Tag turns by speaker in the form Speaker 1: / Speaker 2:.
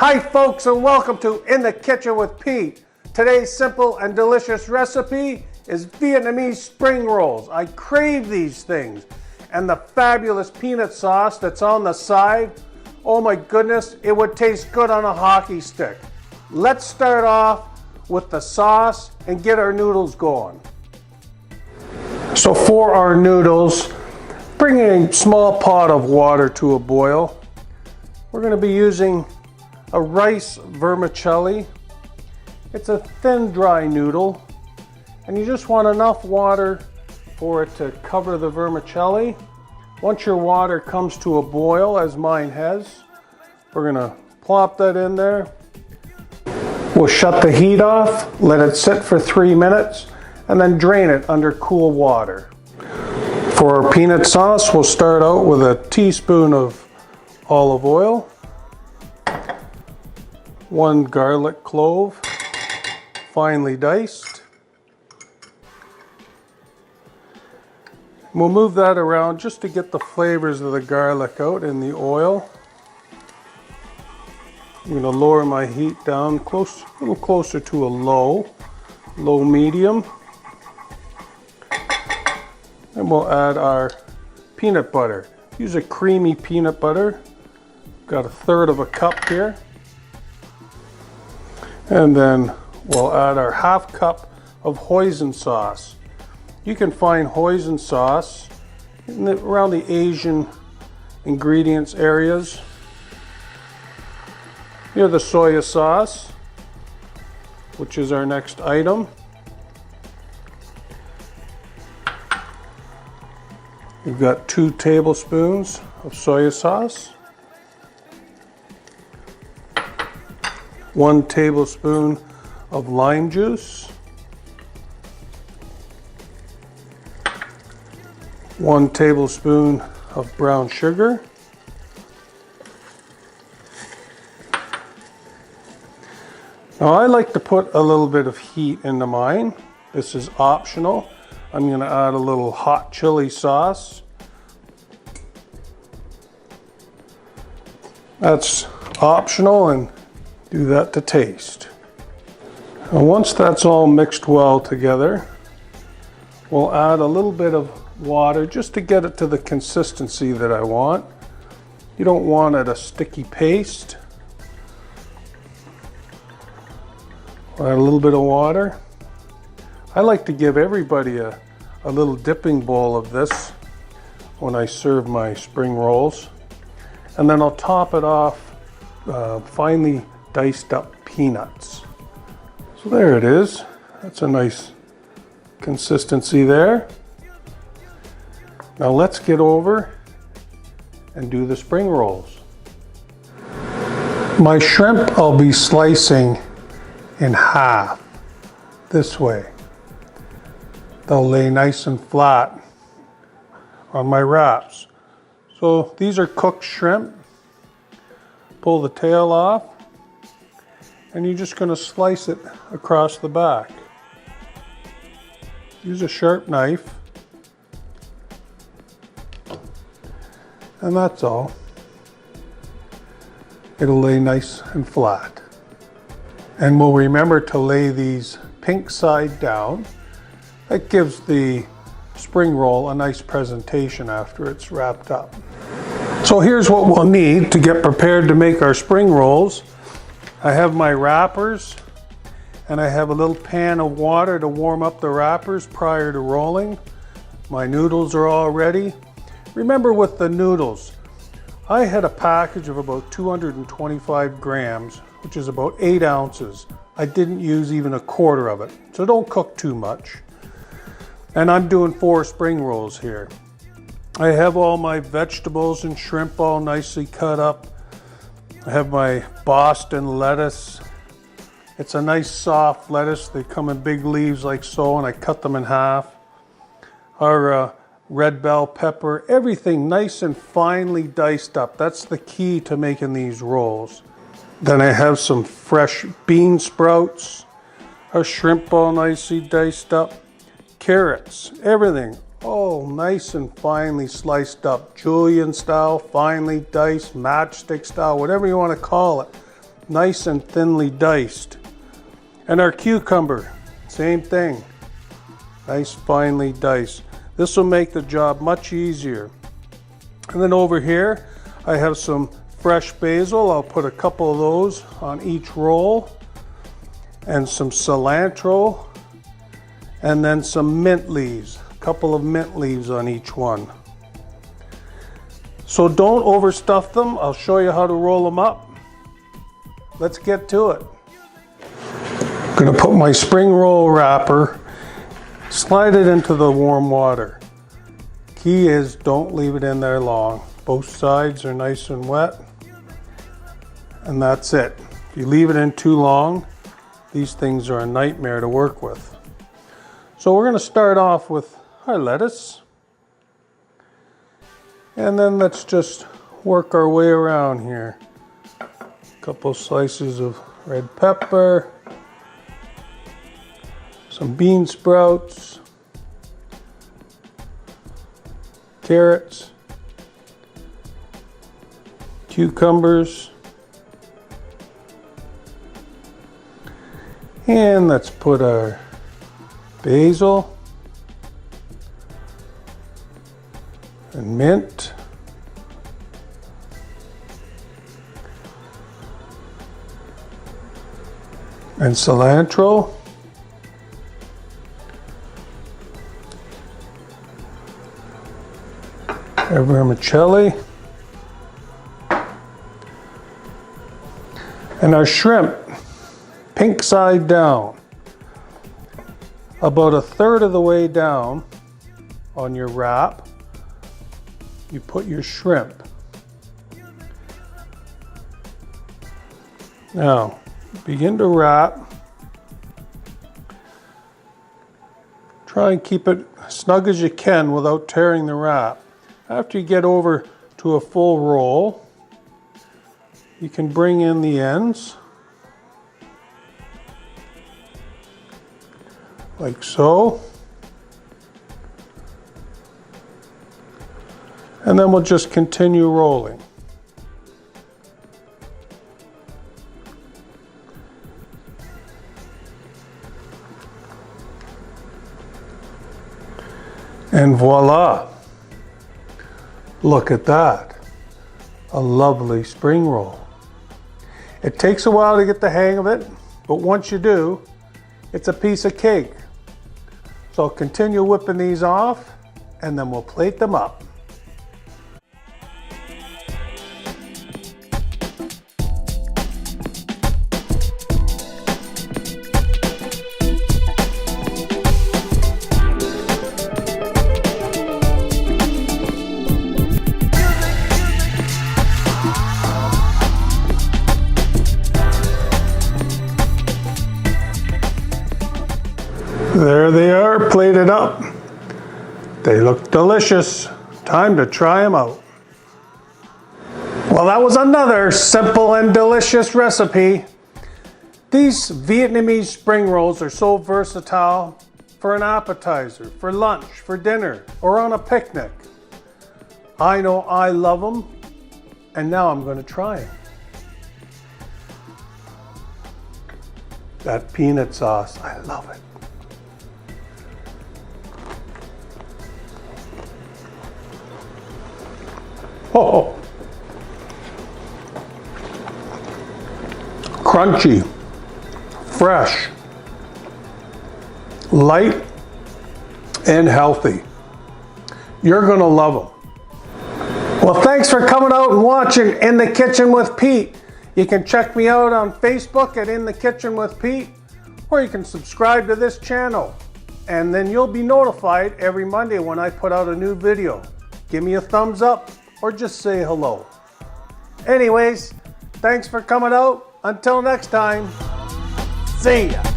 Speaker 1: Hi folks, and welcome to In the Kitchen with Pete. Today's simple and delicious recipe is Vietnamese spring rolls. I crave these things. And the fabulous peanut sauce that's on the side, oh my goodness, it would taste good on a hockey stick. Let's start off with the sauce and get our noodles going. So for our noodles, bring a small pot of water to a boil. We're going to be using a rice vermicelli. It's a thin, dry noodle, and you just want enough water for it to cover the vermicelli. Once your water comes to a boil, as mine has, we're gonna plop that in there. We'll shut the heat off, let it sit for 3 minutes, and then drain it under cool water. For our peanut sauce, we'll start out with a teaspoon of olive oil, 1 garlic clove, finely diced. We'll move that around just to get the flavors of the garlic out in the oil. I'm going to lower my heat down a little closer to a low medium. And we'll add our peanut butter. Use a creamy peanut butter. Got 1/3 cup here. And then we'll add our 1/2 cup of hoisin sauce. You can find hoisin sauce around the Asian ingredients areas. Here's the soy sauce, which is our next item. We've got 2 tablespoons of soy sauce, 1 tablespoon of lime juice, 1 tablespoon of brown sugar, now I like to put a little bit of heat into mine. This is optional. I'm going to add a little hot chili sauce. That's optional, and do that to taste. And once that's all mixed well together, we'll add a little bit of water just to get it to the consistency that I want. You don't want it a sticky paste. We'll add a little bit of water. I like to give everybody a little dipping bowl of this when I serve my spring rolls. And then I'll top it off finely diced up peanuts. So there it is. That's a nice consistency there. Now let's get over and do the spring rolls. My shrimp I'll be slicing in half this way. They'll lay nice and flat on my wraps. So these are cooked shrimp. Pull the tail off, and you're just going to slice it across the back. Use a sharp knife, and that's all. It'll lay nice and flat. And we'll remember to lay these pink side down. That gives the spring roll a nice presentation after it's wrapped up. So here's what we'll need to get prepared to make our spring rolls. I have my wrappers, and I have a little pan of water to warm up the wrappers prior to rolling. My noodles are all ready. Remember with the noodles, I had a package of about 225 grams, which is about 8 ounces. I didn't use even 1/4 of it, so don't cook too much. And I'm doing 4 spring rolls here. I have all my vegetables and shrimp all nicely cut up. I have my Boston lettuce. It's a nice soft lettuce. They come in big leaves like so, and I cut them in half. Our red bell pepper, everything nice and finely diced up. That's the key to making these rolls. Then I have some fresh bean sprouts, our shrimp all nicely diced up, carrots, everything all nice and finely sliced up, julienne style, finely diced, matchstick style, whatever you want to call it. nice and thinly diced. And our cucumber, same thing, nice finely diced. This will make the job much easier. And then over here, I have some fresh basil. I'll put a couple of those on each roll, and some cilantro, and then some mint leaves, a couple of mint leaves on each one. So don't overstuff them. I'll show you how to roll them up. Let's get to it. I'm going to put my spring roll wrapper, slide it into the warm water. Key is don't leave it in there long. Both sides are nice and wet, and that's it. If you leave it in too long, these things are a nightmare to work with. So we're going to start off with our lettuce, and then let's just work our way around here. A couple slices of red pepper, some bean sprouts, carrots, cucumbers, and let's put our basil and mint, and cilantro, vermicelli, and our shrimp, pink side down. About a third of the way down on your wrap, you put your shrimp. Now, begin to wrap. Try and keep it snug as you can without tearing the wrap. After you get over to a full roll, you can bring in the ends, like so. And then we'll just continue rolling. And voila! Look at that. A lovely spring roll. It takes a while to get the hang of it, but once you do, it's a piece of cake. So I'll continue whipping these off, and then we'll plate them up. There they are, plated up. They look delicious. Time to try them out. Well, that was another simple and delicious recipe. These Vietnamese spring rolls are so versatile for an appetizer, for lunch, for dinner, or on a picnic. I know I love them, and now I'm going to try them. That peanut sauce, I love it. Oh, crunchy, fresh, light, and healthy. You're gonna love them. Well, thanks for coming out and watching In the Kitchen with Pete. You can check me out on Facebook at In the Kitchen with Pete, or you can subscribe to this channel, and then you'll be notified every Monday when I put out a new video. Give me a thumbs up, or just say hello. Anyways, thanks for coming out. Until next time, see ya.